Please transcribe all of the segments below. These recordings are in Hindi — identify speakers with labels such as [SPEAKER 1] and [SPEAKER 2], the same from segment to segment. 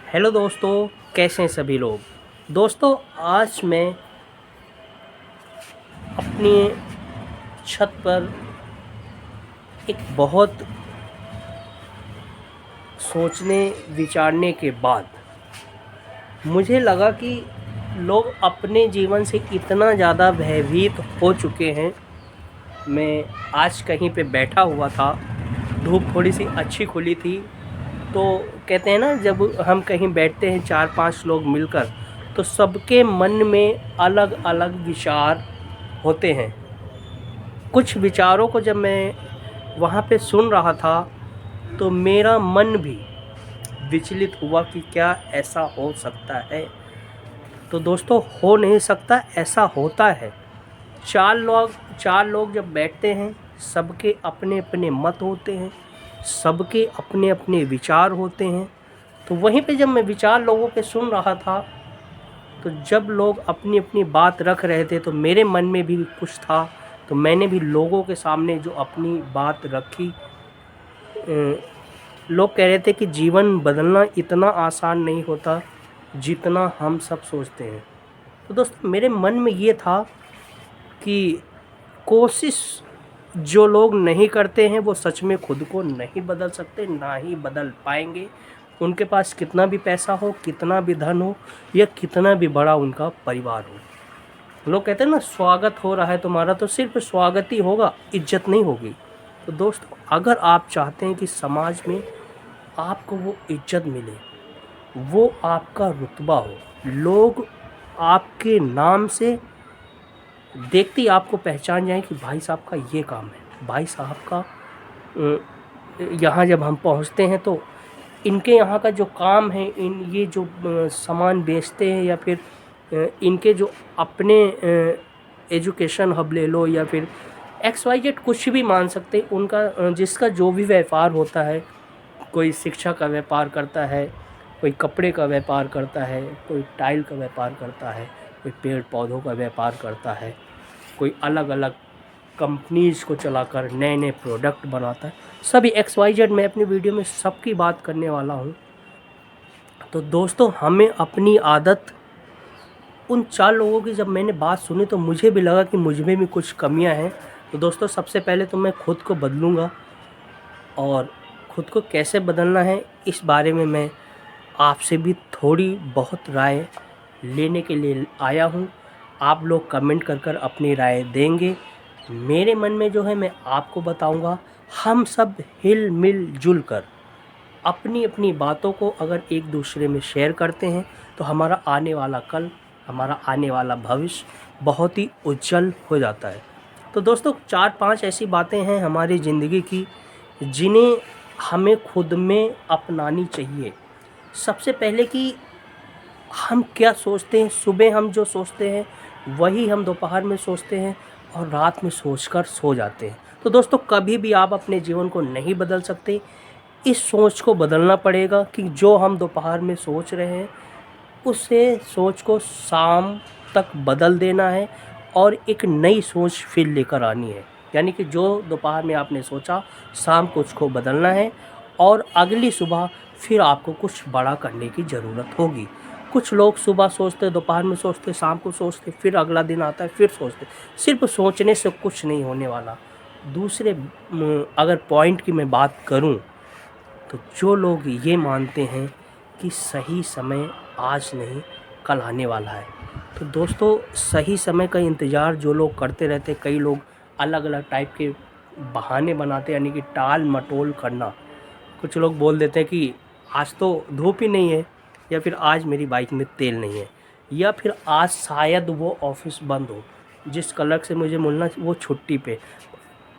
[SPEAKER 1] हेलो दोस्तों, कैसे हैं सभी लोग। दोस्तों, आज मैं अपनी छत पर एक बहुत सोचने विचारने के बाद मुझे लगा कि लोग अपने जीवन से इतना ज़्यादा भयभीत हो चुके हैं। मैं आज कहीं पे बैठा हुआ था, धूप थोड़ी सी अच्छी खुली थी, तो कहते हैं ना, जब हम कहीं बैठते हैं 4-5 लोग मिलकर, तो सबके मन में अलग अलग विचार होते हैं। कुछ विचारों को जब मैं वहाँ पे सुन रहा था तो मेरा मन भी विचलित हुआ कि क्या ऐसा हो सकता है। तो दोस्तों, हो नहीं सकता, ऐसा होता है। चार लोग जब बैठते हैं, सबके अपने अपने मत होते हैं, सबके अपने अपने विचार होते हैं। तो वहीं पे जब मैं विचार लोगों के सुन रहा था, तो जब लोग अपनी अपनी बात रख रहे थे तो मेरे मन में भी कुछ था, तो मैंने भी लोगों के सामने जो अपनी बात रखी। लोग कह रहे थे कि जीवन बदलना इतना आसान नहीं होता जितना हम सब सोचते हैं। तो दोस्तों, मेरे मन में ये था कि कोशिश जो लोग नहीं करते हैं वो सच में खुद को नहीं बदल सकते, ना ही बदल पाएंगे। उनके पास कितना भी पैसा हो, कितना भी धन हो, या कितना भी बड़ा उनका परिवार हो। लोग कहते हैं ना, स्वागत हो रहा है तुम्हारा, तो सिर्फ स्वागत ही होगा, इज्जत नहीं होगी। तो दोस्तों, अगर आप चाहते हैं कि समाज में आपको वो इज्जत मिले, वो आपका रुतबा हो, लोग आपके नाम से देखते ही आपको पहचान जाएं कि भाई साहब का ये काम है, भाई साहब का यहाँ जब हम पहुँचते हैं तो इनके यहाँ का जो काम है, ये जो सामान बेचते हैं, या फिर इनके जो अपने एजुकेशन हब ले लो, या फिर XYZ कुछ भी मान सकते हैं, उनका जिसका जो भी व्यापार होता है, कोई शिक्षा का व्यापार करता है, कोई कपड़े का व्यापार करता है, कोई टाइल का व्यापार करता है, कोई पेड़ पौधों का व्यापार करता है, कोई अलग अलग कंपनीज़ को चलाकर नए नए प्रोडक्ट बनाता है। सभी XYZ मैं अपनी वीडियो में सबकी बात करने वाला हूँ। तो दोस्तों, हमें अपनी आदत, उन 4 लोगों की जब मैंने बात सुनी तो मुझे भी लगा कि मुझ में भी कुछ कमियां हैं। तो दोस्तों, सबसे पहले तो मैं खुद को बदलूँगा, और ख़ुद को कैसे बदलना है इस बारे में मैं आपसे भी थोड़ी बहुत राय लेने के लिए आया हूँ। आप लोग कमेंट कर अपनी राय देंगे, मेरे मन में जो है मैं आपको बताऊँगा। हम सब हिल मिल जुल कर अपनी अपनी बातों को अगर एक दूसरे में शेयर करते हैं तो हमारा आने वाला कल, हमारा आने वाला भविष्य बहुत ही उज्जवल हो जाता है। तो दोस्तों, 4-5 ऐसी बातें हैं हमारी ज़िंदगी की जिन्हें हमें खुद में अपनानी चाहिए। सबसे पहले कि हम क्या सोचते हैं, सुबह हम जो सोचते हैं वही हम दोपहर में सोचते हैं और रात में सोचकर सो जाते हैं। तो दोस्तों, कभी भी आप अपने जीवन को नहीं बदल सकते। इस सोच को बदलना पड़ेगा कि जो हम दोपहर में सोच रहे हैं उसे सोच को शाम तक बदल देना है और एक नई सोच फिर लेकर आनी है। यानी कि जो दोपहर में आपने सोचा, शाम को उसको बदलना है, और अगली सुबह फिर आपको कुछ बड़ा करने की ज़रूरत होगी। कुछ लोग सुबह सोचते, दोपहर में सोचते, शाम को सोचते, फिर अगला दिन आता है फिर सोचते। सिर्फ सोचने से कुछ नहीं होने वाला। दूसरे अगर पॉइंट की मैं बात करूं, तो जो लोग ये मानते हैं कि सही समय आज नहीं कल आने वाला है, तो दोस्तों, सही समय का इंतज़ार जो लोग करते रहते, कई लोग अलग अलग टाइप के बहाने बनाते, यानी कि टाल मटोल करना। कुछ लोग बोल देते हैं कि आज तो धूप ही नहीं है, या फिर आज मेरी बाइक में तेल नहीं है, या फिर आज शायद वो ऑफिस बंद हो, जिस कलर से मुझे मिलना वो छुट्टी पे।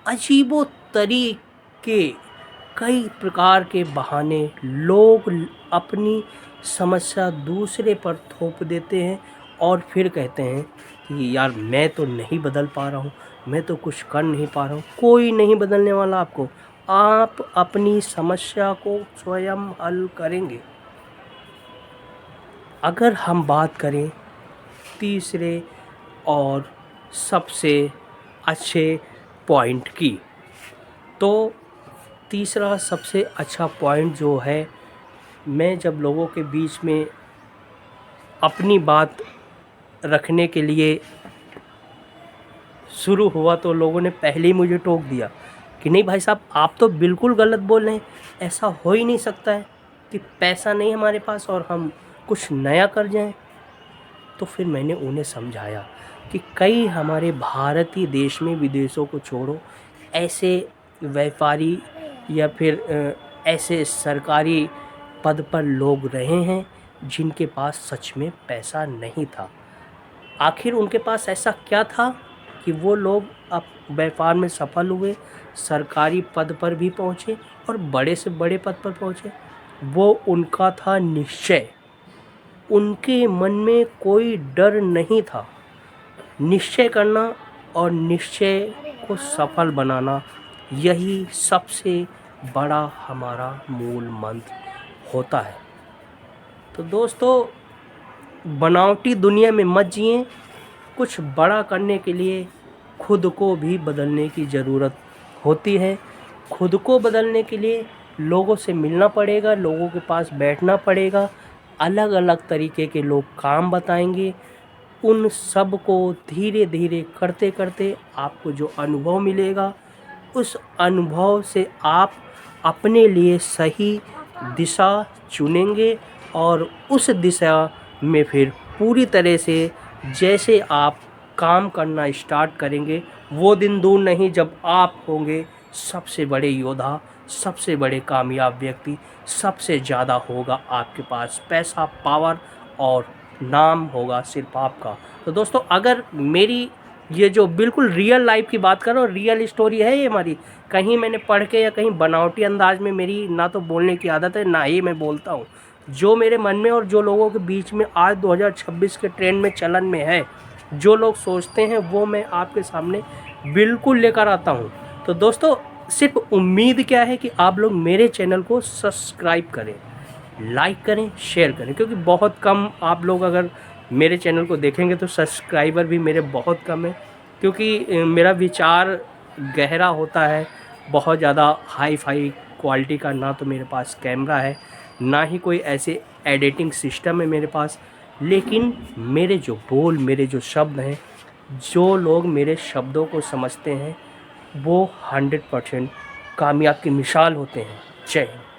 [SPEAKER 1] अजीबो तरीके, कई प्रकार के बहाने लोग अपनी समस्या दूसरे पर थोप देते हैं और फिर कहते हैं कि यार मैं तो नहीं बदल पा रहा हूँ, मैं तो कुछ कर नहीं पा रहा हूँ। कोई नहीं बदलने वाला आपको, आप अपनी समस्या को स्वयं हल करेंगे। अगर हम बात करें तीसरे और सबसे अच्छे पॉइंट की, तो तीसरा सबसे अच्छा पॉइंट जो है मैं जब लोगों के बीच में अपनी बात रखने के लिए शुरू हुआ तो लोगों ने पहले ही मुझे टोक दिया कि नहीं भाई साहब, आप तो बिल्कुल गलत बोल रहे हैं, ऐसा हो ही नहीं सकता है कि पैसा नहीं हमारे पास और हम कुछ नया कर जाएं। तो फिर मैंने उन्हें समझाया कि कई हमारे भारतीय देश में, विदेशों को छोड़ो, ऐसे व्यापारी या फिर ऐसे सरकारी पद पर लोग रहे हैं जिनके पास सच में पैसा नहीं था। आखिर उनके पास ऐसा क्या था कि वो लोग अब व्यापार में सफल हुए, सरकारी पद पर भी पहुँचे और बड़े से बड़े पद पर पहुँचे? वो उनका था निश्चय। उनके मन में कोई डर नहीं था। निश्चय करना और निश्चय को सफल बनाना, यही सबसे बड़ा हमारा मूल मंत्र होता है। तो दोस्तों, बनावटी दुनिया में मत जिएं। कुछ बड़ा करने के लिए खुद को भी बदलने की ज़रूरत होती है। खुद को बदलने के लिए लोगों से मिलना पड़ेगा, लोगों के पास बैठना पड़ेगा, अलग अलग तरीके के लोग काम बताएंगे। उन सब को धीरे धीरे करते करते आपको जो अनुभव मिलेगा, उस अनुभव से आप अपने लिए सही दिशा चुनेंगे और उस दिशा में फिर पूरी तरह से जैसे आप काम करना स्टार्ट करेंगे, वो दिन दूर नहीं जब आप होंगे सबसे बड़े योद्धा, सबसे बड़े कामयाब व्यक्ति। सबसे ज़्यादा होगा आपके पास पैसा, पावर और नाम होगा सिर्फ आपका। तो दोस्तों, अगर मेरी ये जो बिल्कुल रियल लाइफ की बात कर रहा हूँ, रियल स्टोरी है ये हमारी, कहीं मैंने पढ़ के या कहीं बनावटी अंदाज में मेरी ना तो बोलने की आदत है, ना ही मैं बोलता हूँ। जो मेरे मन में और जो लोगों के बीच में आज 2026 के ट्रेंड में चलन में है, जो लोग सोचते हैं, वो मैं आपके सामने बिल्कुल लेकर आता हूँ। तो दोस्तों, सिर्फ उम्मीद क्या है कि आप लोग मेरे चैनल को सब्सक्राइब करें, लाइक करें, शेयर करें, क्योंकि बहुत कम आप लोग अगर मेरे चैनल को देखेंगे तो सब्सक्राइबर भी मेरे बहुत कम है, क्योंकि मेरा विचार गहरा होता है, बहुत ज़्यादा हाई फाई क्वालिटी का ना तो मेरे पास कैमरा है, ना ही कोई ऐसे एडिटिंग सिस्टम है मेरे पास। लेकिन मेरे जो बोल, मेरे जो शब्द हैं, जो लोग मेरे शब्दों को समझते हैं, वो 100% कामयाब की मिसाल होते हैं। जय हिंद।